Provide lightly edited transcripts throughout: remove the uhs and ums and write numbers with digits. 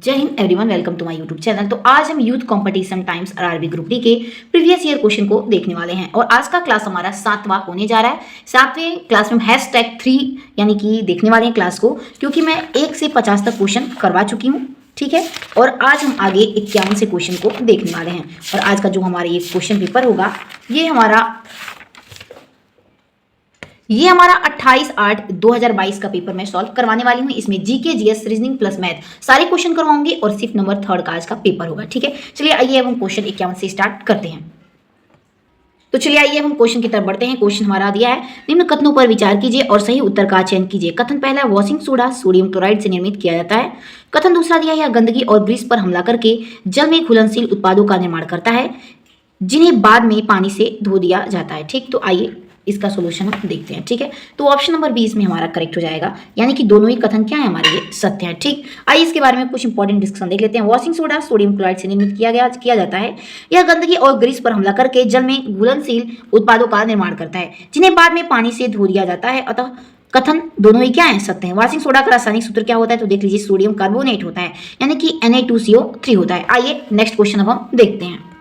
जय हिंद everyone, welcome to my YouTube channel. तो आज हम youth competition times RRB group D के प्रीवियस ईयर क्वेश्चन को देखने वाले हैं और आज का क्लास हमारा 7वां होने जा रहा है। 7वें क्लास में हम #3 यानी कि देखने वाले हैं क्लास को, क्योंकि मैं 1 से 50 तक क्वेश्चन करवा चुकी हूँ, ठीक है। और आज हम आगे 51 से क्वेश्चन को देखने वाले हैं और आज का जो हमारा ये क्वेश्चन पेपर होगा ये हमारा 28/8/2022 का पेपर मैं सॉल्व करवाने वाली हूँ। इसमें GK, GS, reasoning plus math सारे क्वेश्चन करवाऊंगी और सिर्फ नंबर 3 का आज का पेपर होगा, ठीक है। चलिए आइए अब हम क्वेश्चन 51 से स्टार्ट करते हैं। तो चलिए आइए हम क्वेश्चन की तरफ बढ़ते हैं। क्वेश्चन हमारा दिया है, निम्न कथनों पर विचार कीजिए और सही उत्तर का चयन कीजिए। कथन पहला, वॉशिंग सोडा सोडियम क्लोराइड से निर्मित किया जाता है। कथन दूसरा दिया है, गंदगी और ग्रीस पर हमला करके जल में घुलनशील उत्पादों का निर्माण करता है जिन्हें बाद में पानी से धो दिया जाता है, ठीक। तो आइए इसका सोल्यूशन हम देखते हैं, ठीक है। तो ऑप्शन नंबर 20 में हमारा करेक्ट हो जाएगा, यानी कि दोनों ही कथन क्या है हमारे ये सत्य है, ठीक। आइए इसके बारे में कुछ इंपॉर्टेंट डिस्कशन देख लेते हैं। वॉशिंग सोडा सोडियम क्लोराइड से निर्मित किया जाता है। यह गंदगी और ग्रीस पर हमला करके जल में घुलनशील उत्पादों का निर्माण करता है जिन्हें बाद में पानी से धो दिया जाता है। अतः कथन दोनों ही क्या है, सत्य है। वॉशिंग सोडा का रासायनिक सूत्र क्या होता है, तो देख लीजिए, सोडियम कार्बोनेट होता है, यानी कि Na2CO3 होता है। आइए नेक्स्ट क्वेश्चन अब हम देखते हैं।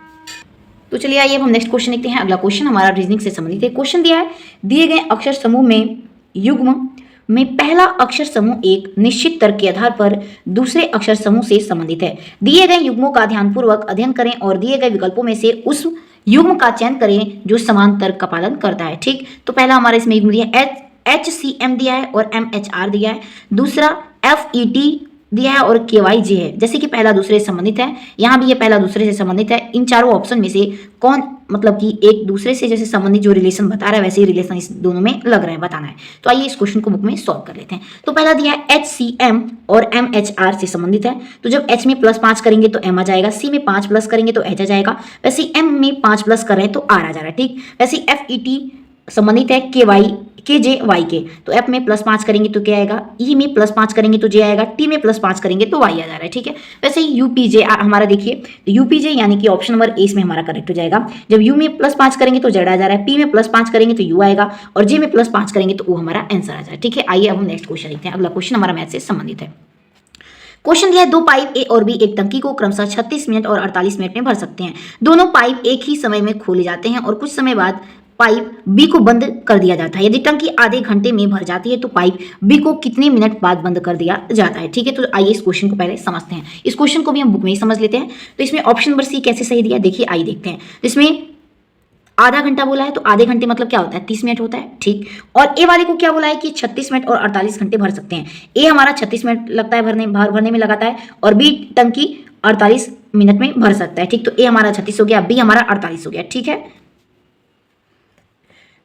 तो चलिए आइए अब हम नेक्स्ट क्वेश्चन देखते हैं। अगला क्वेश्चन हमारा रीजनिंग से संबंधित है। क्वेश्चन दिया है, दिए गए अक्षर समूह में युग्म में पहला अक्षर समूह एक निश्चित तर्क के आधार पर दूसरे अक्षर समूह से संबंधित है। दिए गए युग्मों का ध्यानपूर्वक अध्ययन करें और दिए गए विकल्पों में से उस युग्म का चयन करें जो समान तर्क का पालन करता है, ठीक। तो पहला हमारा इसमें युग्म दिया है, HCM दिया है और MHR दिया है। दूसरा FET दिया है और KYJ है। जैसे कि पहला दूसरे से संबंधित है, यहाँ भी ये पहला दूसरे से संबंधित है। इन चारों ऑप्शन में से कौन, मतलब कि एक दूसरे से जैसे संबंधित जो रिलेशन बता रहा है वैसे ही रिलेशन इस दोनों में लग रहा है, बताना है। तो आइए इस क्वेश्चन को बुक में सॉल्व कर लेते हैं। तो पहला दिया है HCM और MHR से संबंधित है। तो जब H में +5 करेंगे तो M आ जाएगा, C में 5 प्लस करेंगे तो H आ जाएगा। वैसे M में 5 प्लस कर रहे हैं तो R आ जा रहा है, ठीक। वैसे FET संबंधित है KJ के, तो F में +5 करेंगे तो क्या आएगा, E में +5 करेंगे तो J आएगा, T में +5 करेंगे तो Y आ जा रहा है, ठीक है। वैसे ही UPJ हमारा देखिए, तो UPJ यानी कि ऑप्शन नंबर A इसमें हमारा करेक्ट हो जाएगा। जब U में +5 करेंगे तो Z आ जा रहा है, P में +5 करेंगे तो U आएगा और J में +5 करेंगे तो O हमारा आंसर आ जाए, ठीक है। आइए अब हम नेक्स्ट क्वेश्चन देखते हैं। अगला क्वेश्चन हमारा मैथ से संबंधित है। क्वेश्चन दिया है, दो पाइप A और B एक टंकी को क्रमशः 36 मिनट और 48 मिनट में भर सकते हैं। दोनों पाइप एक ही समय में खोले जाते हैं और कुछ समय बाद पाइप B को बंद कर दिया जाता है। यदि टंकी आधे घंटे में भर जाती है तो पाइप B को कितने मिनट बाद बंद कर दिया जाता है, ठीक है। तो आइए इस क्वेश्चन को पहले समझते हैं। इस क्वेश्चन को भी हम बुक में ही समझ लेते हैं। तो इसमें ऑप्शन नंबर C कैसे सही दिया, देखिए आइए देखते हैं। इसमें आधा घंटा बोला है तो आधे घंटे मतलब क्या होता है, 30 मिनट होता है, ठीक। और ए वाले को क्या बोला है कि 36 मिनट और 48 घंटे भर सकते हैं। ए हमारा 36 मिनट लगता है भरने में लगाता है और बी टंकी 48 मिनट में भर सकता है, ठीक। तो ए हमारा 36 हो गया, बी हमारा 48 हो गया, ठीक है।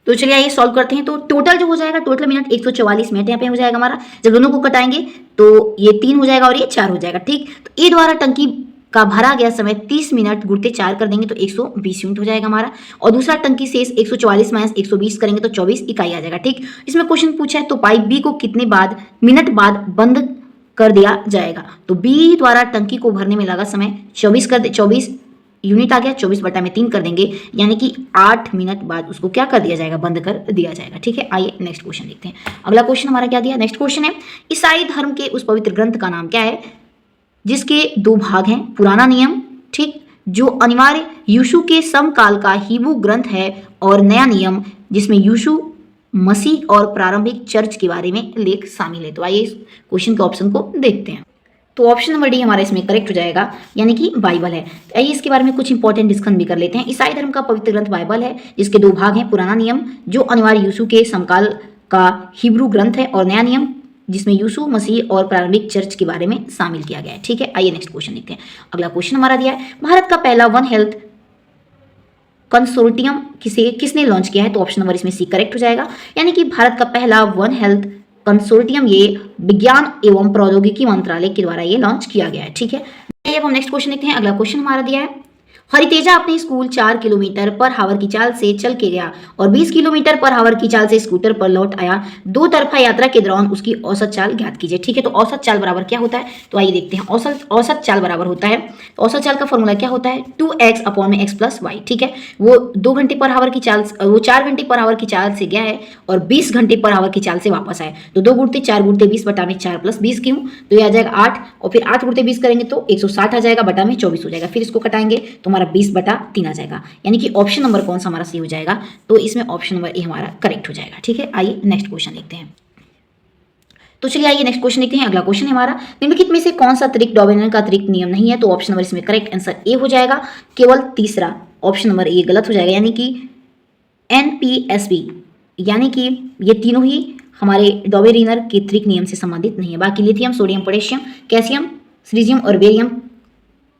तो चलिए आइए सॉल्व करते हैं। तो टोटल जो हो जाएगा, टोटल मिनट 144 मिनट यहाँ पे हो जाएगा हमारा। जब दोनों को कटाएंगे तो ये 3 हो जाएगा और ये 4 हो जाएगा, ठीक। तो ए द्वारा टंकी का भरा गया समय 30 मिनट गुणते 4 कर देंगे तो 120 मिनट हो जाएगा हमारा। और दूसरा टंकी शेष 144 माइनस 120 करेंगे तो 24 इकाई आ जाएगा, ठीक। इसमें क्वेश्चन पूछा है, तो पाइप बी को कितने मिनट बाद बंद कर दिया जाएगा। तो बी द्वारा टंकी को भरने में लगा समय 24 यूनिट आ गया, 24/3 कर देंगे, यानी कि 8 मिनट बाद उसको क्या कर दिया जाएगा, बंद कर दिया जाएगा, ठीक है। आइए नेक्स्ट क्वेश्चन देखते हैं। अगला क्वेश्चन हमारा क्या दिया, नेक्स्ट क्वेश्चन है, ईसाई धर्म के उस पवित्र ग्रंथ का नाम क्या है जिसके 2 भाग हैं, पुराना नियम, ठीक, जो अनिवार्य यीशु के समकाल का हिब्रू ग्रंथ है, और नया नियम जिसमें यीशु मसीह और प्रारंभिक चर्च के बारे में लेख शामिल है। तो आइए इस क्वेश्चन के ऑप्शन को देखते हैं। तो ऑप्शन नंबर डी हमारा इसमें करेक्ट हो जाएगा, यानी कि बाइबल है। आइए इसके बारे में कुछ इंपॉर्टेंट डिस्कशन भी कर लेते हैं। ईसाई धर्म का पवित्र ग्रंथ बाइबल है जिसके 2 भाग हैं, पुराना नियम जो अनिवार्य यीशु के समकाल का हिब्रू ग्रंथ है, और नया नियम जिसमें यीशु मसीह और प्रारंभिक चर्च के बारे में शामिल किया गया है, ठीक है। आइए नेक्स्ट क्वेश्चन देखते हैं। अगला क्वेश्चन हमारा दिया है, भारत का पहला वन हेल्थ कंसोर्टियम किसने लॉन्च किया है। तो ऑप्शन नंबर इसमें सी करेक्ट हो जाएगा, यानी कि भारत का पहला वन हेल्थ कंसोर्टियम ये विज्ञान एवं प्रौद्योगिकी मंत्रालय के द्वारा ये लॉन्च किया गया है, ठीक है। अब हम नेक्स्ट क्वेश्चन देखते हैं। अगला क्वेश्चन हमारा दिया है, हरितेजा अपने स्कूल 4 किलोमीटर पर हावर की चाल से चल के गया और 20 किलोमीटर पर हावर की चाल से स्कूटर पर लौट आया। दो तरफा यात्रा के दौरान उसकी औसत चाल ज्ञात कीजिए। ठीक है, तो औसत चाल बराबर क्या होता है, तो आइए देखते हैं। औसत चाल बराबर होता है, तो औसत चाल का फॉर्मूला क्या होता है, 2x अपॉन में x प्लस वाई। ठीक है, वो 2 घंटे पर हावर की चाल, वो 4 घंटे पर हावर की चाल से गया है और 20 घंटे पर हावर की चाल से वापस आया। तो 2 गुणते 4 गुणते 20 बटा में 4 प्लस 20 क्यों, तो ये आ जाएगा 8 और फिर 8 गुणते 20 करेंगे तो 160 आ जाएगा, बटा में 24 हो जाएगा। फिर इसको कटाएंगे तो हमारा 20 बटा 3 आ जाएगा। यानी कि ऑप्शन नंबर कौन सा हमारा सही हो जाएगा, तो इसमें ऑप्शन नंबर ए हमारा करेक्ट हो जाएगा। ठीक है, आइए नेक्स्ट क्वेश्चन देखते हैं। तो चलिए आइए नेक्स्ट क्वेश्चन देखते हैं। अगला क्वेश्चन है हमारा, निम्नलिखित में से कौन सा अतिरिक्त डॉमिनेंट का अतिरिक्त नियम नहीं है, तो ऑप्शन नंबर इसमें करेक्ट आंसर ए हो जाएगा, केवल तीसरा ऑप्शन नंबर ए गलत हो जाएगा। यानी कि NPSB, यानी कि ये तीनों ही हमारे डॉबेरिनर के अतिरिक्त नियम से संबंधित नहीं है। बाकी lithium, sodium, potassium, calcium, caesium और बेरियम,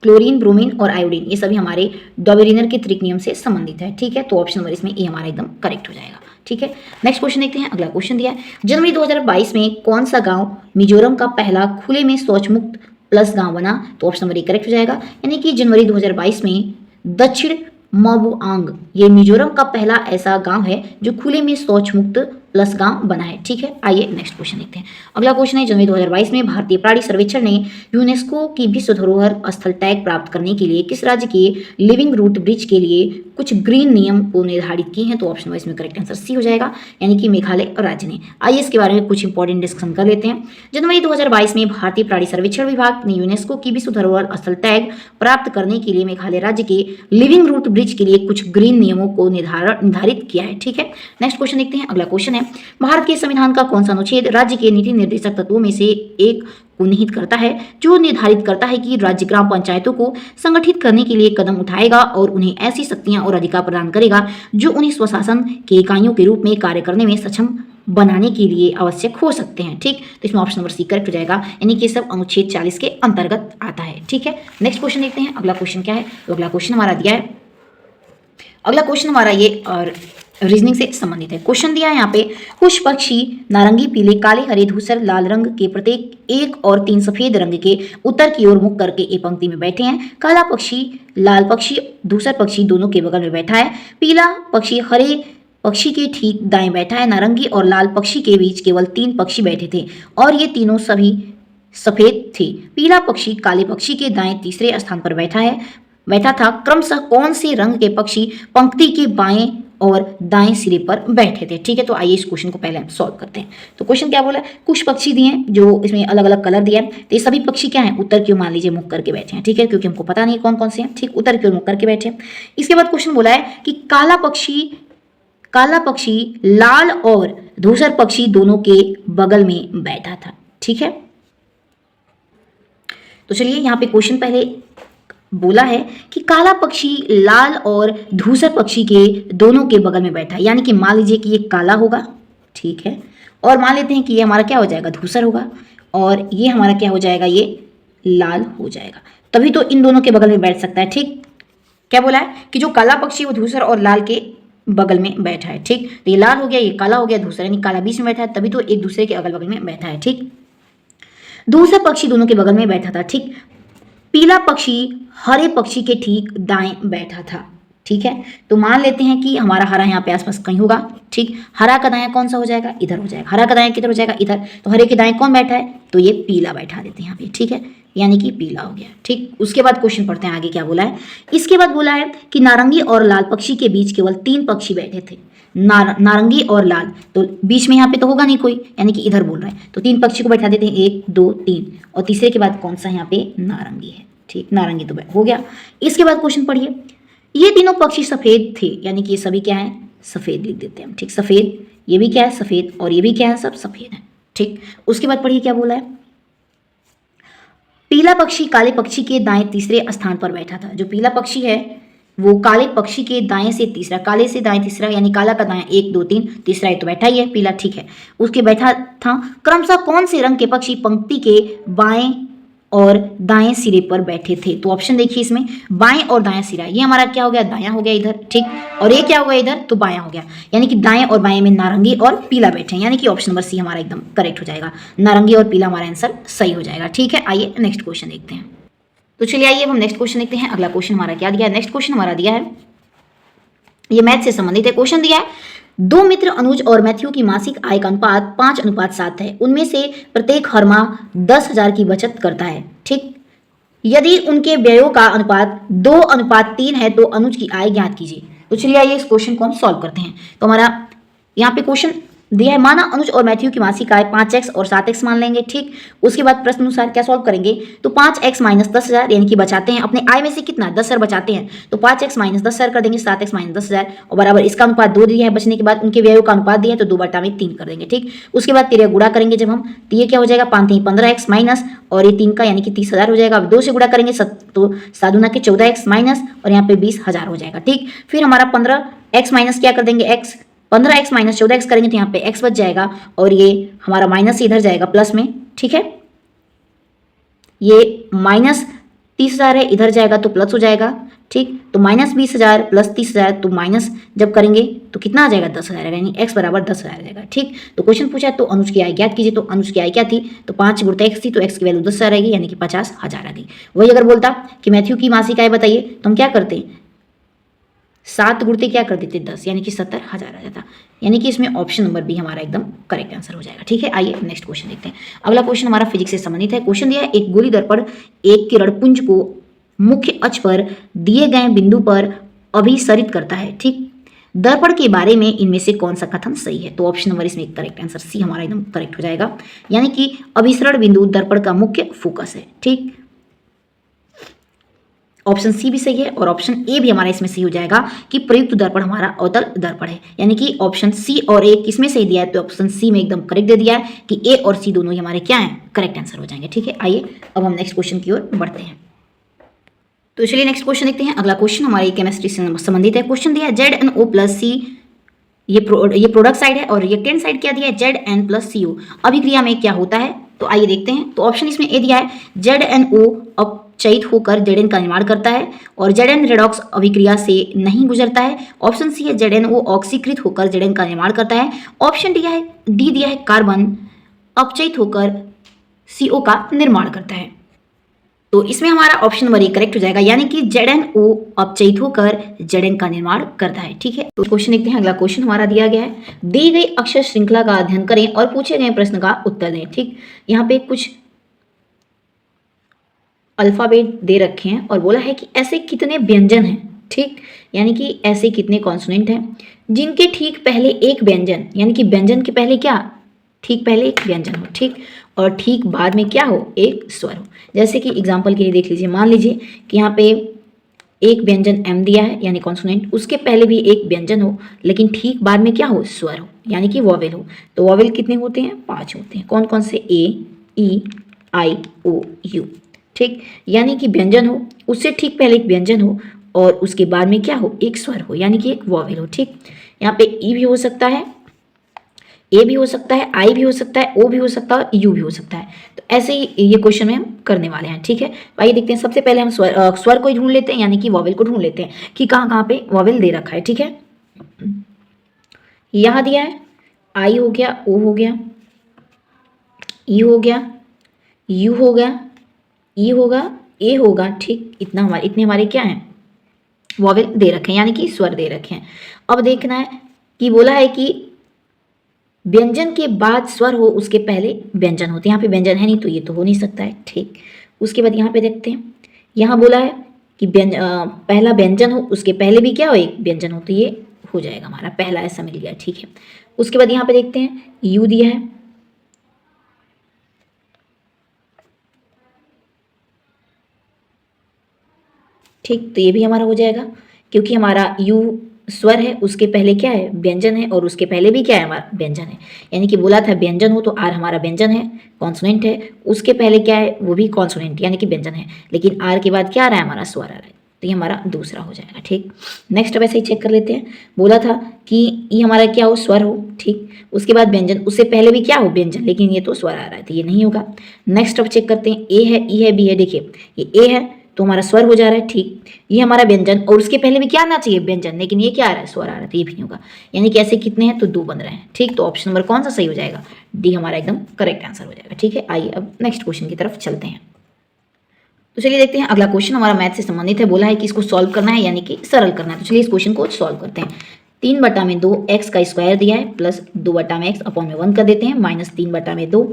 क्लोरीन, ब्रोमीन और आयोडीन, ये सभी हमारे डॉबेरिनर के अतिरिक्त नियम से संबंधित है। ठीक है, तो ऑप्शन नंबर इसमें ए हमारा एकदम करेक्ट हो जाएगा। ठीक है, नेक्स्ट क्वेश्चन देखते हैं। अगला क्वेश्चन दिया है, जनवरी 2022 में कौन सा गांव मिजोरम का पहला खुले में शौच मुक्त प्लस गांव बना, तो ऑप्शन नंबर ए करेक्ट हो जाएगा। यानी कि जनवरी 2022 में दक्षिण मोबुआंग, ये मिजोरम का पहला ऐसा गांव है जो खुले में शौच मुक्त प्लस गांव बना है। ठीक है, आइए नेक्स्ट क्वेश्चन देखते हैं। अगला क्वेश्चन है, जनवरी 2022 में भारतीय प्राणी सर्वेक्षण ने यूनेस्को की विश्व धरोहर स्थल टैग प्राप्त करने के लिए किस राज्य के लिविंग रूट ब्रिज के लिए कुछ ग्रीन नियम को निर्धारित किए हैं, तो ऑप्शन वाइज में करेक्ट आंसर सी हो जाएगा, यानी कि मेघालय राज्य ने। आइए इसके बारे में कुछ इंपॉर्टेंट डिस्कशन कर लेते हैं। जनवरी 2022 में भारतीय प्राणी सर्वेक्षण विभाग ने यूनेस्को की विश्व धरोहर स्थल टैग प्राप्त करने के लिए मेघालय राज्य के लिविंग रूट ब्रिज के लिए कुछ ग्रीन नियमों को निर्धारित किया है। ठीक है, नेक्स्ट क्वेश्चन देखते हैं। अगला क्वेश्चन है, भारत के संविधान का कौन सा अनुच्छेद राज्य के नीति निर्देशक तत्वों में से एक को निहित करता है, जो निर्धारित करता है कि राज्य ग्राम पंचायतों को संगठित करने के लिए कदम उठाएगा और उन्हें ऐसी शक्तियां और अधिकार प्रदान करेगा जो उन्हें स्वशासन के इकाइयों के रूप में कार्य करने में सक्षम बनाने के लिए आवश्यक हो सकते हैं। ठीक, तो इसमें ऑप्शन नंबर सी करेक्ट हो जाएगा, यानी कि सब अनुच्छेद 40 के अंतर्गत आता है। ठीक है, नेक्स्ट क्वेश्चन देखते हैं। अगला क्वेश्चन क्या है, तो अगला क्वेश्चन हमारा दिया है, अगला क्वेश्चन हमारा ये और रीजनिंग से संबंधित है। क्वेश्चन दिया है यहाँ पे, कुछ पक्षी नारंगी, पीले, काले, हरे, धूसर, लाल रंग के प्रत्येक 1 और 3 सफेद रंग के उत्तर की ओर मुख करके एक पंक्ति में बैठे हैं। काला पक्षी लाल पक्षी धूसर पक्षी दोनों के बगल में बैठा है। पीला पक्षी हरे पक्षी के ठीक दाएं बैठा है। नारंगी और लाल पक्षी के बीच केवल 3 पक्षी बैठे थे और ये तीनों सभी सफेद थे। पीला पक्षी काले पक्षी के दाएं तीसरे स्थान पर बैठा था। क्रमशः कौन से रंग के पक्षी पंक्ति के बाएं और दाएं सिरे पर बैठे थे। ठीक है, तो आइए इस क्वेश्चन को पहले हम सॉल्व करते हैं। तो क्वेश्चन क्या बोला है, कुछ पक्षी दिए हैं जो इसमें अलग अलग कलर दिया है, तो ये सभी पक्षी क्या हैं, उत्तर की ओर मान लीजिए मुख करके बैठे हैं। ठीक है, क्योंकि हमको पता नहीं कौन कौन से हैं। ठीक, उत्तर की ओर मुख करके बैठे हैं। इसके बाद क्वेश्चन बोला है कि काला पक्षी लाल और धूसर पक्षी दोनों के बगल में बैठा था। ठीक है, तो चलिए यहाँ पे क्वेश्चन पहले बोला है कि काला पक्षी लाल और धूसर पक्षी के दोनों के बगल में बैठा है, यानी कि मान लीजिए कि ये काला होगा। ठीक है, और मान लेते हैं कि ये हमारा क्या हो जाएगा, धूसर होगा, और ये हमारा क्या हो जाएगा, ये लाल हो जाएगा। तभी तो इन दोनों के बगल में बैठ सकता है। ठीक, क्या बोला है कि जो काला पक्षी वो धूसर और लाल के बगल में बैठा है। ठीक, तो ये लाल हो गया, ये काला हो गया, धूसर, यानी काला बीच में बैठा है, तभी तो एक दूसरे के अगल बगल में बैठा है। ठीक, धूसर पक्षी दोनों के बगल में बैठा था। ठीक, पीला पक्षी हरे पक्षी के ठीक दाएं बैठा था। ठीक है, तो मान लेते हैं कि हमारा हरा यहाँ पे आसपास कहीं होगा। ठीक, हरा का दाएं कौन सा हो जाएगा, इधर हो जाएगा। हरा का दाएं किधर हो जाएगा, इधर। तो हरे के दाएं कौन बैठा है, तो ये पीला बैठा देते हैं यहाँ पे। ठीक है, यानी कि पीला हो गया। ठीक, उसके बाद क्वेश्चन पढ़ते हैं आगे क्या बोला है। इसके बाद बोला है कि नारंगी और लाल पक्षी के बीच केवल 3 पक्षी बैठे थे। नारंगी और लाल, तो बीच में यहाँ पे तो होगा नहीं कोई, यानी कि इधर बोल रहा है, तो 3 पक्षी को बैठा देते हैं, 1 2 3, और तीसरे के बाद कौन सा यहाँ पे, नारंगी है। ठीक, नारंगी तो हो गया। इसके बाद क्वेश्चन पढ़िए, ये तीनों पक्षी सफेद थे, यानी कि ये सभी क्या है, सफेद लिख देते हैं हम। ठीक, सफेद, ये भी क्या है, सफेद, और ये भी क्या है, सब सफेद है। ठीक, उसके बाद पढ़िए क्या बोला है, पीला पक्षी काले पक्षी के दाएं तीसरे स्थान पर बैठा था। जो पीला पक्षी है वो काले पक्षी के दाएं से तीसरा, काले से दाएं तीसरा, यानी काला का दाएं 1 2 3, तीसरा ये तो बैठा ही है पीला। ठीक है, उसके बैठा था। क्रमशः कौन से रंग के पक्षी पंक्ति के बाएं और दाएं सिरे पर बैठे थे, तो ऑप्शन देखिए इसमें, बाएं और दाएं सिरा, ये हमारा क्या हो गया, दायां हो गया इधर। ठीक, और ये क्या हो गया इधर, तो बायां हो गया, यानी कि दाएं और बाएं में नारंगी और पीला बैठे हैं, यानी कि ऑप्शन नंबर सी हमारा एकदम करेक्ट हो जाएगा। नारंगी और पीला हमारा आंसर सही हो जाएगा। ठीक है, आइए नेक्स्ट क्वेश्चन देखते हैं। तो चलिए आइए अब हम नेक्स्ट क्वेश्चन देखते हैं। अगला क्वेश्चन हमारा क्या दिया है? नेक्स्ट क्वेश्चन हमारा दिया है, ये मैथ से संबंधित है। क्वेश्चन दिया है, दो मित्र अनुज और मैथ्यू की मासिक आय का अनुपात 5:7 है। उनमें से प्रत्येक हर माह 10,000 की बचत करता है, ठीक। यदि उनके व्ययों का अनुपात 2:3 है तो अनुज की आय ज्ञात कीजिए। तो चलिए आइए इस क्वेश्चन को हम सॉल्व करते हैं। तो हमारा यहाँ पे क्वेश्चन दिया है, माना अनुज और मैथ्यू की मासिक आय 5x और 7x मान लेंगे, ठीक। उसके बाद प्रश्न अनुसार क्या सॉल्व करेंगे? तो 5x माइनस 10,000 यानी कि बचाते हैं अपने आय में से कितना, 10,000 बचाते हैं, तो 5x माइनस 10,000 कर देंगे, 7x माइनस 10,000 और बराबर इसका अनुपात 2 दिया है बचने के बाद, उनके व्ययों का अनुपात दिया है तो 2/3 कर देंगे, ठीक। उसके बाद तेरे गुणा करेंगे जब हम, तो ये क्या हो जाएगा, 5 15x माइनस और ये 3 का यानी कि 30,000 हो जाएगा। अब 2 से गुणा करेंगे तो 7 के 14x माइनस और यहाँ पे 20,000 हो जाएगा, ठीक। फिर हमारा 15x माइनस क्या कर देंगे, x, 15x माइनस 14x करेंगे तो यहाँ पे x बच जाएगा और ये हमारा माइनस इधर जाएगा प्लस में, ठीक है। ये माइनस 30,000 है, इधर जाएगा तो प्लस हो जाएगा, ठीक। तो माइनस 20,000 प्लस 30,000 तो माइनस जब करेंगे तो कितना आ जाएगा, 10,000 आएगा, यानी x बराबर 10,000 आ जाएगा, ठीक। तो क्वेश्चन पूछा तो अनुज की आय ज्ञात कीजिए। तो अनुज की आय क्या थी, तो 5 गुणित x थी तो x की वैल्यू 10,000 आएगी यानी कि 50,000 आ गई। वही अगर बोलता कि मैथ्यू की मासिक आय बताइए तो हम क्या करते, 7 गुणते क्या कर देते 10 यानी कि 70,000 आ जाता। यानी कि इसमें ऑप्शन नंबर बी हमारा एकदम करेक्ट आंसर हो जाएगा, ठीक है। आइए नेक्स्ट क्वेश्चन देखते हैं। अगला क्वेश्चन हमारा फिजिक्स से संबंधित है। क्वेश्चन दिया है, एक गोली दर्पण एक किरण पुंज को मुख्य अक्ष पर दिए गए बिंदु पर अभिसरित करता है, ठीक। दर्पण के बारे में इनमें से कौन सा कथन सही है? तो ऑप्शन नंबर इसमें करेक्ट आंसर सी हमारा एकदम करेक्ट हो जाएगा, यानी कि अभिसरण बिंदु दर्पण का मुख्य फोकस है, ठीक। ऑप्शन सी भी सही है और ऑप्शन ए भी हमारा इसमें सही हो जाएगा कि प्रयुक्त दर्पण हमारा अवतल दर्पण है, यानी कि ऑप्शन सी और ए किसमें सही दिया है, तो ऑप्शन सी में एकदम करेक्ट दे दिया है कि ए और सी दोनों ही हमारे क्या हैं, करेक्ट आंसर हो जाएंगे, ठीक है। आइए अब हम नेक्स्ट क्वेश्चन की ओर बढ़ते हैं। तो चलिए नेक्स्ट क्वेश्चन देखते हैं। अगला क्वेश्चन हमारी केमिस्ट्री से संबंधित है। क्वेश्चन दिया है ZnO+C, ये प्रोडक्ट साइड है और रिएक्टेंट साइड क्या दिया है, Zn+CO। अभिक्रिया में क्या होता है, तो आइए देखते हैं। तो ऑप्शन इसमें ए दिया है, ZnO अपचयित होकर Zn का निर्माण करता है और Zn रेडॉक्स अभिक्रिया से नहीं गुजरता है। ऑप्शन सी है ZnO ऑक्सीकृत होकर Zn का निर्माण करता है। ऑप्शन डी दिया है कार्बन अपचयित होकर CO का निर्माण करता है। तो इसमें हमारा ऑप्शन नंबर ए करेक्ट हो जाएगा, यानी कि ZnO अपचयित होकर Zn का निर्माण करता है, ठीक है। तो क्वेश्चन देखते हैं। अगला क्वेश्चन हमारा दिया गया है, दी गई अक्षर श्रृंखला का अध्ययन करें और पूछे गए प्रश्न का उत्तर दें, ठीक। यहाँ पे कुछ अल्फाबेट दे रखे हैं और बोला है कि ऐसे कितने व्यंजन हैं, ठीक, यानी कि ऐसे कितने कॉन्सोनेंट हैं जिनके ठीक पहले एक व्यंजन, यानी कि व्यंजन के पहले क्या, ठीक पहले एक व्यंजन हो, ठीक, और ठीक बाद में क्या हो, एक स्वर हो। जैसे कि एग्जाम्पल के लिए देख लीजिए, मान लीजिए कि यहाँ पे एक व्यंजन एम दिया है यानी कॉन्सोनेंट, उसके पहले भी एक व्यंजन हो लेकिन ठीक बाद में क्या हो, स्वर हो, यानी कि वॉवेल हो। तो वॉवेल कितने होते हैं, 5 होते हैं। कौन कौन से, ए, ई, आई, ओ, यू, ठीक। यानी कि व्यंजन हो, उससे ठीक पहले एक व्यंजन हो और उसके बाद में क्या हो, एक स्वर हो, यानी कि एक वॉवेल हो, ठीक। यहाँ पे ई भी हो सकता है, ए भी हो सकता है, आई भी हो सकता है, ओ भी हो सकता है, यू भी हो सकता है। तो ऐसे ही ये क्वेश्चन में हम करने वाले हैं, ठीक है। आइए देखते हैं। सबसे पहले हम स्वर को ढूंढ लेते हैं, यानी कि वॉवेल को ढूंढ लेते हैं कि कहाँ कहाँ पे वॉवेल दे रखा है, ठीक है। यहाँ दिया है, आई हो गया, ओ हो गया, ई हो गया, यू हो गया, ई होगा, ए होगा, ठीक। इतने हमारे क्या हैं, वॉवेल दे रखे हैं, यानी कि स्वर दे रखे हैं। अब देखना है कि बोला है कि व्यंजन के बाद स्वर हो, उसके पहले व्यंजन होते हैं। यहाँ पे व्यंजन है नहीं तो ये तो हो नहीं सकता है, ठीक। उसके बाद यहाँ पे देखते हैं, यहाँ बोला है कि पहला व्यंजन हो, उसके पहले भी क्या हो, एक व्यंजन हो, तो ये हो जाएगा हमारा पहला, ऐसा मिल गया, ठीक है। उसके बाद यहाँ पे देखते हैं, यू दिया है, ठीक, तो ये भी हमारा हो जाएगा क्योंकि हमारा यू स्वर है, उसके पहले क्या है, व्यंजन है और उसके पहले भी क्या है, हमारा व्यंजन है। यानी कि बोला था व्यंजन हो तो आर हमारा व्यंजन है, कॉन्सोनेंट है, उसके पहले क्या है, वो भी कॉन्सोनेंट यानी कि व्यंजन है, लेकिन आर के बाद क्या आ रहा है, हमारा स्वर आ रहा है, तो ये हमारा दूसरा हो जाएगा, ठीक। नेक्स्ट अब ऐसे ही चेक कर लेते हैं। बोला था कि ये हमारा क्या हो, स्वर हो, ठीक, उसके बाद व्यंजन, उससे पहले भी क्या हो, व्यंजन, लेकिन ये तो स्वर आ रहा है तो ये नहीं होगा। नेक्स्ट अब चेक करते हैं, ए है, ई है, बी है, देखिए ये ए है तो हमारा स्वर हो जा रहा है, ठीक। ये हमारा व्यंजन और उसके पहले भी क्या आना चाहिए, व्यंजन, लेकिन ये क्या आ रहा है, स्वर आ रहा है, तो ये भी नहीं होगा। यानी कि ऐसे कितने हैं, तो 2 बन रहे हैं, ठीक। तो ऑप्शन नंबर कौन सा सही हो जाएगा, डी हमारा एकदम करेक्ट आंसर हो जाएगा, ठीक है। आइए अब नेक्स्ट क्वेश्चन की तरफ चलते हैं। तो चलिए देखते हैं अगला क्वेश्चन हमारा मैथ से संबंधित है। बोला है कि इसको सॉल्व करना है यानी कि सरल करना है। तो चलिए इस क्वेश्चन को सॉल्व करते हैं। 3/2 एक्स का स्क्वायर दिया है प्लस 2/x अपॉन में 1 कर देते हैं माइनस 3/2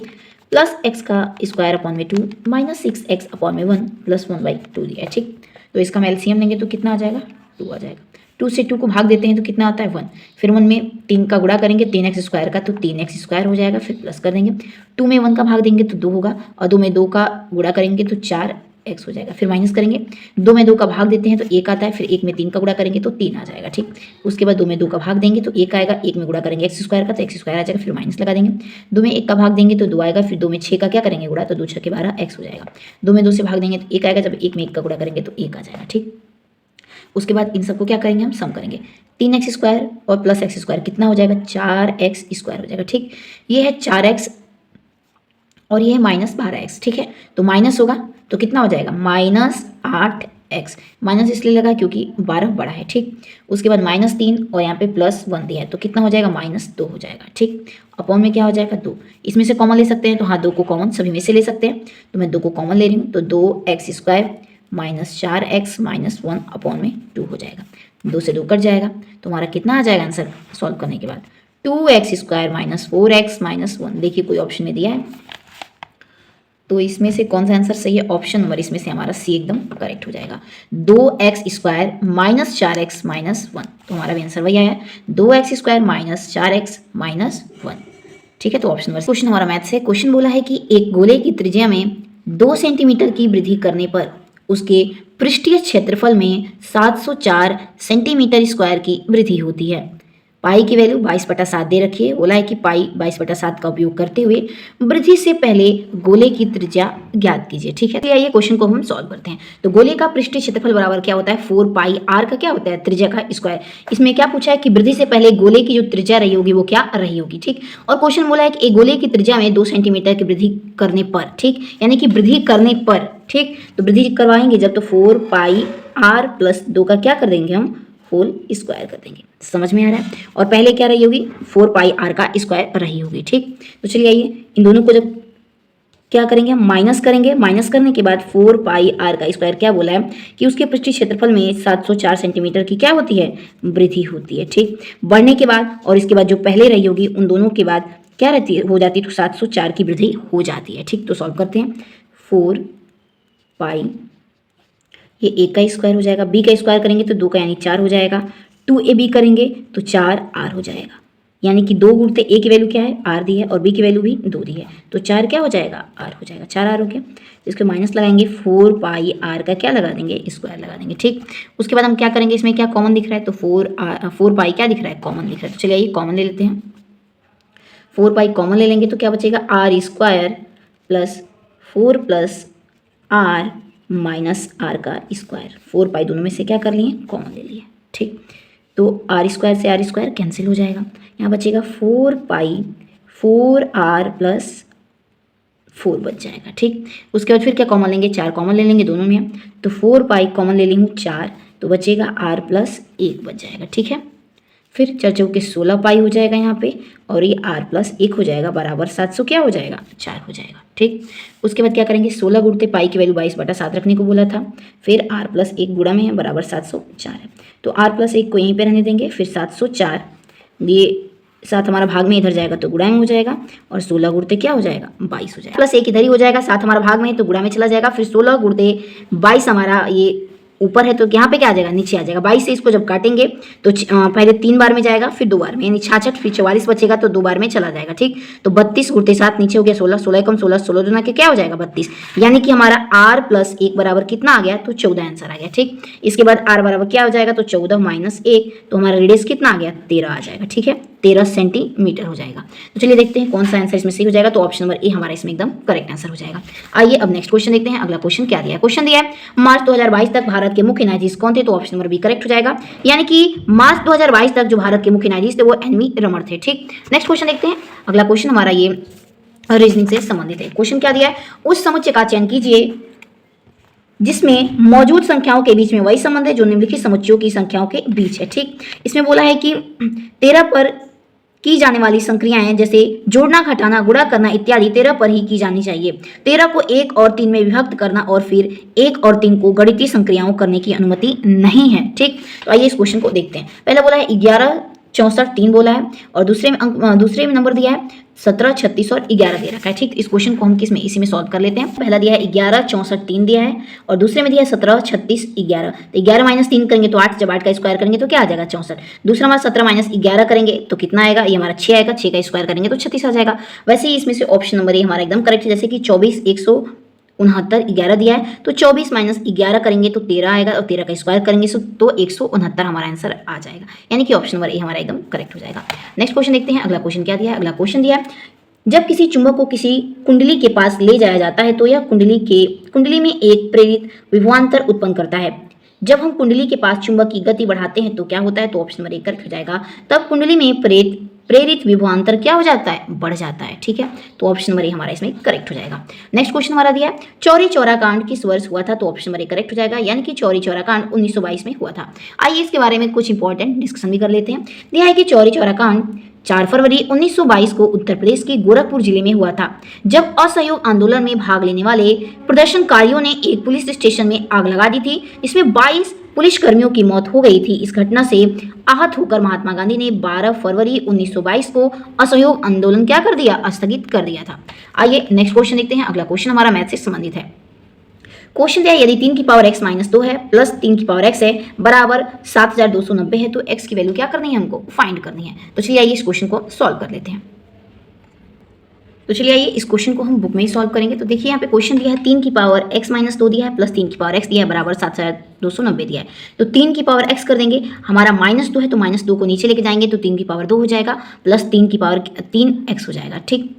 प्लस एक्स का स्क्वायर अपॉन में 2 माइनस 6x अपॉन में 1 प्लस 1/2 दिया है। ठीक, तो इसका हम एलसीएम लेंगे तो कितना आ जाएगा, 2 आ जाएगा। 2 से 2 को भाग देते हैं तो कितना आता है 1। फिर 1 में 3 का गुणा करेंगे 3x स्क्वायर का तो 3x स्क्वायर हो जाएगा। फिर प्लस कर देंगे, 2 में 1 का भाग देंगे तो 2 होगा और 2 में 2 का गुणा करेंगे तो 4x हो जाएगा। फिर माइनस करेंगे, 2 में 2 का भाग देते हैं तो 1 आता है। फिर 1 में 3 का गुणा करेंगे तो 3 आ जाएगा। ठीक, उसके बाद 2 में 2 का भाग देंगे तो 1 आएगा। 1 में गुणा करेंगे x स्क्वायर का तो x स्क्वायर आ जाएगा। फिर माइनस लगा देंगे, 2 में 1 का भाग देंगे तो 2 आएगा। फिर 2 में 6 का क्या करेंगे गुणा तो 2 6 12 x हो जाएगा। 2 में 2 से भाग देंगे तो 1 आएगा। जब 1 में 1 का गुणा करेंगे तो 1 आ जाएगा। ठीक, उसके बाद इन सबको क्या करेंगे हम सम करेंगे। 3x स्क्वायर और प्लस x स्क्वायर कितना हो जाएगा, 4x स्क्वायर हो जाएगा। ठीक, ये है 4x और ये है माइनस 12x। ठीक है, तो माइनस होगा तो कितना हो जाएगा, माइनस 8x। माइनस इसलिए लगा क्योंकि 12 बड़ा है। ठीक, उसके बाद माइनस 3 और यहाँ पे प्लस 1 दिया है तो कितना हो जाएगा, माइनस 2 हो जाएगा। ठीक, अपॉन में क्या हो जाएगा 2। इसमें से कॉमन ले सकते हैं तो हाँ 2 को कॉमन सभी में से ले सकते हैं। तो मैं 2 को कॉमन ले रही हूँ तो 2x square minus 4x minus 1 upon में 2 हो जाएगा। 2 से 2 कट जाएगा तो हमारा कितना आ जाएगा आंसर सॉल्व करने के बाद, 2x square minus 4x minus 1। देखिए कोई ऑप्शन में दिया है तो इसमें से कौन सा आंसर सही है, ऑप्शन नंबर इसमें से हमारा सी एकदम करेक्ट हो जाएगा। 2x square minus 4x minus 1, तो हमारा भी आंसर वही आया 2x square minus 4x minus 1। ठीक है, तो ऑप्शन नंबर। क्वेश्चन हमारा मैथ से क्वेश्चन बोला है कि एक गोले की त्रिज्या में 2 सेंटीमीटर की वृद्धि करने पर उसके पृष्ठीय क्षेत्रफल में 704 सेंटीमीटर स्क्वायर की वृद्धि होती है। पाई की वैल्यू 22/7 दे रखी है। बोला है कि पाई 22/7 का उपयोग करते हुए वृद्धि से पहले गोले की त्रिज्या ज्ञात कीजिए। ठीक है, तो आइए क्वेश्चन को हम सॉल्व करते हैं। तो गोले का पृष्ठीय क्षेत्रफल बराबर क्या होता है, 4 पाई आर का क्या होता है, त्रिज्या का स्क्वायर। इसमें क्या पूछा है कि वृद्धि से पहले गोले की जो त्रिज्या रही होगी वो क्या रही होगी। ठीक, और क्वेश्चन बोला है कि एक गोले की त्रिज्या में 2 सेंटीमीटर की वृद्धि करने पर, ठीक, यानी कि वृद्धि करने पर, ठीक, तो वृद्धि करवाएंगे जब तो 4 पाई आर प्लस 2 का क्या कर देंगे हम, होल स्क्वायर कर देंगे। समझ में आ रहा है। और पहले क्या रही होगी, 4 पाई आर का स्क्वायर रही होगी। ठीक, तो चलिए आइए इन दोनों को जब क्या करेंगे हम माइनस करेंगे। माइनस करने के बाद 4 पाई आर का स्क्वायर क्या बोला है कि उसके पृष्ठीय क्षेत्रफल में 704 सेंटीमीटर की क्या होती है, वृद्धि होती है। ठीक, बढ़ने के बाद और इसके बाद जो पहले रही होगी उन दोनों के बाद क्या रहती है, हो जाती है, तो 704 की वृद्धि हो जाती है। ठीक, तो सॉल्व करते हैं। 4 पाई, ये a का स्क्वायर हो जाएगा, b का स्क्वायर करेंगे तो 2 का यानी 4 हो जाएगा, 2ab करेंगे तो 4r हो जाएगा। यानी कि 2 गुणते a की वैल्यू क्या है, r दी है, और b की वैल्यू भी 2 दी है, तो 4 क्या हो जाएगा, r हो जाएगा। 4r हो गया, इसको माइनस लगाएंगे, 4 पाई r का क्या लगा देंगे, स्क्वायर लगा देंगे। ठीक, उसके बाद हम क्या करेंगे, इसमें क्या कॉमन दिख रहा है, तो 4 पाई क्या दिख रहा है, कॉमन दिख रहा है। तो चलिए ये कॉमन ले लेते हैं। 4 पाई कॉमन ले लेंगे तो क्या बचेगा, r square plus 4 plus r minus R का स्क्वायर। 4 पाई दोनों में से क्या कर लिए, कॉमन ले लिए। ठीक, तो आर स्क्वायर से आर स्क्वायर कैंसिल हो जाएगा, यहाँ बचेगा 4 पाई 4r प्लस 4 बच जाएगा। ठीक, उसके बाद फिर क्या कॉमन लेंगे, 4 कॉमन ले लेंगे दोनों में, तो 4 पाई कॉमन ले ली हूँ 4, तो बचेगा r प्लस 1 बच जाएगा। ठीक है, फिर 4 चौके 16 पाई हो जाएगा यहाँ पे, और ये r प्लस 1 हो जाएगा बराबर 700 क्या हो जाएगा, 4 हो जाएगा। ठीक, उसके बाद क्या करेंगे, 16 गुणते पाई की वैल्यू 22/7 रखने को बोला था, फिर r प्लस 1 गुणा में है बराबर 704 है, तो r प्लस 1 को यहीं पे रहने देंगे, फिर 704, ये 7 हमारा भाग में इधर जाएगा तो गुणा में हो जाएगा, और 16 गुणते क्या हो जाएगा, 22 हो जाएगा, प्लस 1 इधर ही हो जाएगा, 7 हमारा भाग में है तो गुणा में चला जाएगा, फिर 16 गुणते 22 हमारा ये ऊपर है तो यहाँ पे क्या आ जाएगा, नीचे आ जाएगा। 22 से इसको जब काटेंगे तो पहले 3 बार में जाएगा, फिर 2 बार में, यानी 66, फिर 44 बचेगा तो 2 बार में चला जाएगा। ठीक, तो 32 गुणते 7 नीचे हो गया 16, 16 कम 16, 16 दूना के क्या हो जाएगा 32, यानी कि हमारा r प्लस 1 बराबर कितना आ गया, तो 14 आंसर आ गया। ठीक, इसके बाद r बराबर क्या हो जाएगा, तो 14 माइनस 1, तो हमारा रेडियस कितना आ गया, 13 आ जाएगा। ठीक है, 13 सेंटीमीटर हो जाएगा। तो चलिए देखते हैं कौन सा आंसर इसमें सही हो जाएगा, तो ऑप्शन नंबर ए हमारा इसमें एकदम करेक्ट आंसर हो जाएगा। आइए अब नेक्स्ट क्वेश्चन देखते हैं। अगला क्वेश्चन क्या दिया है, क्वेश्चन दिया है मार्च 2022 तक भारत के मुख्य न्यायाधीश कौन थे, तो ऑप्शन नंबर बी करेक्ट हो जाएगा, यानी कि मार्च 2022 तक जो भारत के मुख्य न्यायाधीश थे वो एन.वी. रमण थे। ठीक, नेक्स्ट क्वेश्चन देखते हैं। अगला क्वेश्चन हमारा ये रीजनिंग से संबंधित है। क्वेश्चन क्या दिया है, उस समुच्चय का चयन कीजिए जिसमें मौजूद संख्याओं के बीच में वही संबंध है जो निम्नलिखित समुच्चयों की संख्याओं के बीच है। ठीक, इसमें बोला है कि 13 पर की जाने वाली संक्रियाएं जैसे जोड़ना, घटाना, गुणा करना इत्यादि 13 पर ही की जानी चाहिए। 13 को 1 और 3 में विभक्त करना और फिर 1 और 3 को गणितीय संक्रियाओं करने की अनुमति नहीं है। ठीक, तो आइए इस क्वेश्चन को देखते हैं। पहला बोला है 11, 64, 3 बोला है और दूसरे में नंबर दिया है 17, 36 और 11 दे रखा है। ठीक, इस क्वेश्चन को हम किस में इसी में सॉल्व कर लेते हैं। पहला दिया है 11, 64, 3 दिया है और दूसरे में दिया है 17, 36, 11। तो 11 माइनस 3 करेंगे तो 8, जब 8 का स्क्वायर करेंगे तो क्या आ जाएगा 64। दूसरा हमारा 17 माइनस 11 करेंगे तो कितना आएगा, ये हमारा 6 आएगा, 6 का स्क्वायर करेंगे तो 36 आ जाएगा। वैसे ही इसमें से ऑप्शन नंबर ए हमारा एकदम करेक्ट है, जैसे कि 24, 169, 11 दिया है तो 24 माइनस 11 करेंगे तो 13 आएगा और 13 का स्क्वायर करेंगे तो 169 हमारा आंसर आ जाएगा, यानी कि ऑप्शन नंबर ए हमारा एकदम करेक्ट हो जाएगा। नेक्स्ट क्वेश्चन देखते हैं। अगला क्वेश्चन क्या दिया है। अगला क्वेश्चन दिया है जब किसी चुंबक को किसी कुंडली के पास ले जाया जाता है तो यह कुंडली में एक प्रेरित विभवांतर उत्पन्न करता है। जब हम कुंडली के पास चुंबक की गति बढ़ाते हैं तो क्या होता है, तो ऑप्शन नंबर 1 करेक्ट हो जाएगा। तब कुंडली में प्रेरित विभवांतर क्या हो जाता है, बढ़ जाता है। ठीक है, तो ऑप्शन नंबर ए हमारा इसमें करेक्ट हो जाएगा। नेक्स्ट क्वेश्चन हमारा दिया है चौरी चौरा कांड किस वर्ष हुआ था, तो ऑप्शन नंबर ए करेक्ट हो जाएगा, यानी कि चौरी चौरा कांड 1922 में हुआ था। आइए इसके बारे में कुछ इंपॉर्टेंट डिस्कशन भी कर लेते हैं। दिया है कि चौरी चौरा कांड 4 फरवरी 1922 को उत्तर प्रदेश के गोरखपुर जिले में हुआ था, जब असहयोग आंदोलन में भाग लेने वाले प्रदर्शनकारियों ने एक पुलिस स्टेशन में आग लगा दी थी। इसमें 22 पुलिसकर्मियों की मौत हो गई थी। इस घटना से आहत होकर महात्मा गांधी ने 12 फरवरी 1922 को असहयोग आंदोलन क्या कर दिया, स्थगित कर दिया था। आइए नेक्स्ट क्वेश्चन देखते हैं। अगला क्वेश्चन हमारा मैथ से संबंधित है। क्वेश्चन दिया यदि 3 की पावर x माइनस 2 है प्लस 3 की पावर x है बराबर 7290 है तो x की वैल्यू क्या करनी है, हमको फाइंड करनी है। तो चलिए आइए इस क्वेश्चन को सॉल्व कर लेते हैं। तो चलिए आइए इस क्वेश्चन को हम बुक में ही सॉल्व करेंगे। तो देखिए यहाँ पे क्वेश्चन दिया है 3 की पावर x माइनस 2 दिया है प्लस 3 की पावर x दिया है बराबर 7290 दिया है। तो 3 की पावर x कर देंगे, हमारा माइनस 2 है तो माइनस 2 को नीचे लेके जाएंगे तो 3 की पावर 2 हो जाएगा प्लस 3 की पावर 3x हो जाएगा। ठीक,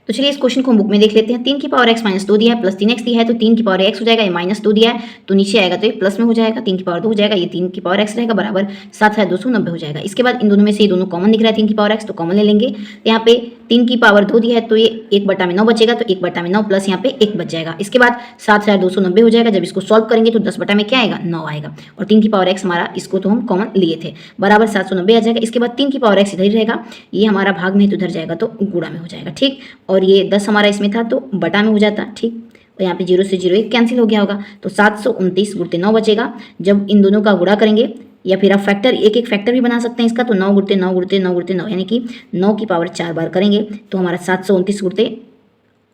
तो चलिए इस क्वेश्चन को हम बुक में देख लेते हैं। 3 की पावर x माइनस 2 दिया है प्लस 3x दिया है तो 3 की पावर x हो जाएगा, ये माइनस 2 दिया है तो नीचे आएगा तो ये प्लस में हो जाएगा, 3 की पावर 2 हो जाएगा, ये 3 की पावर x रहेगा बराबर 7290 हो जाएगा। इसके बाद इन दोनों में से ये दोनों कॉमन दिख रहा है 3 की पावर x, तो कॉमन ले लेंगे। यहाँ पे 3 की पावर 2 दिया है तो ये 1/9 बचेगा तो 1/9 प्लस यहाँ पे 1 बच जाएगा। इसके बाद 7290 हो जाएगा, जब इसको सॉल्व करेंगे तो 10 में क्या आएगा, 9 आएगा और 3 की पावर x हमारा इसको तो हम कॉमन लिए थे बराबर 790 आ जाएगा। इसके बाद 3 की पावर x इधर ही रहेगा, ये हमारा भाग में तो इधर जाएगा तो गुणा में हो जाएगा। ठीक, और ये 10 हमारा इसमें था तो बटा में हो जाता। ठीक, और यहाँ पे 0 से 0 1 कैंसिल हो गया होगा तो 729 गुणित 9 बचेगा। जब इन दोनों का गुणा करेंगे या फिर आप फैक्टर एक फैक्टर भी बना सकते हैं इसका, तो 9 गुणित 9 गुणित 9 गुणित 9 यानी कि 9 की पावर 4 बार करेंगे तो हमारा 729 गुणित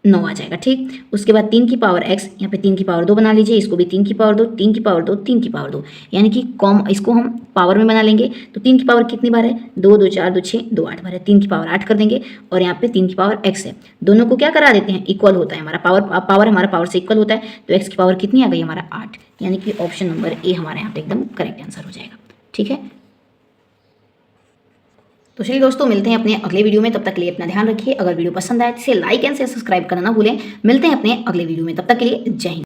9 आ जाएगा। ठीक, उसके बाद 3 की पावर x, यहाँ पे 3 की पावर 2 बना लीजिए, इसको भी 3 की पावर 2, 3 की पावर 2, 3 की पावर 2 यानी कि इसको हम पावर में बना लेंगे तो 3 की पावर कितनी बार है, 2 2 4 2 6 2 8 बार है। 3 की पावर 8 कर देंगे और यहाँ पे 3 की पावर x है, दोनों को क्या करा देते हैं, इक्वल होता है हमारा पावर हमारा पावर से इक्वल होता है तो x की पावर कितनी आ गई हमारा 8, यानी कि ऑप्शन नंबर ए हमारे यहाँ पे एकदम करेक्ट आंसर हो जाएगा। ठीक है, तो चलिए दोस्तों मिलते हैं अपने अगले वीडियो में, तब तक के लिए अपना ध्यान रखिए। अगर वीडियो पसंद आए तो इसे लाइक एंड सब्सक्राइब करना ना भूलें। मिलते हैं अपने अगले वीडियो में, तब तक के लिए जय हिंद।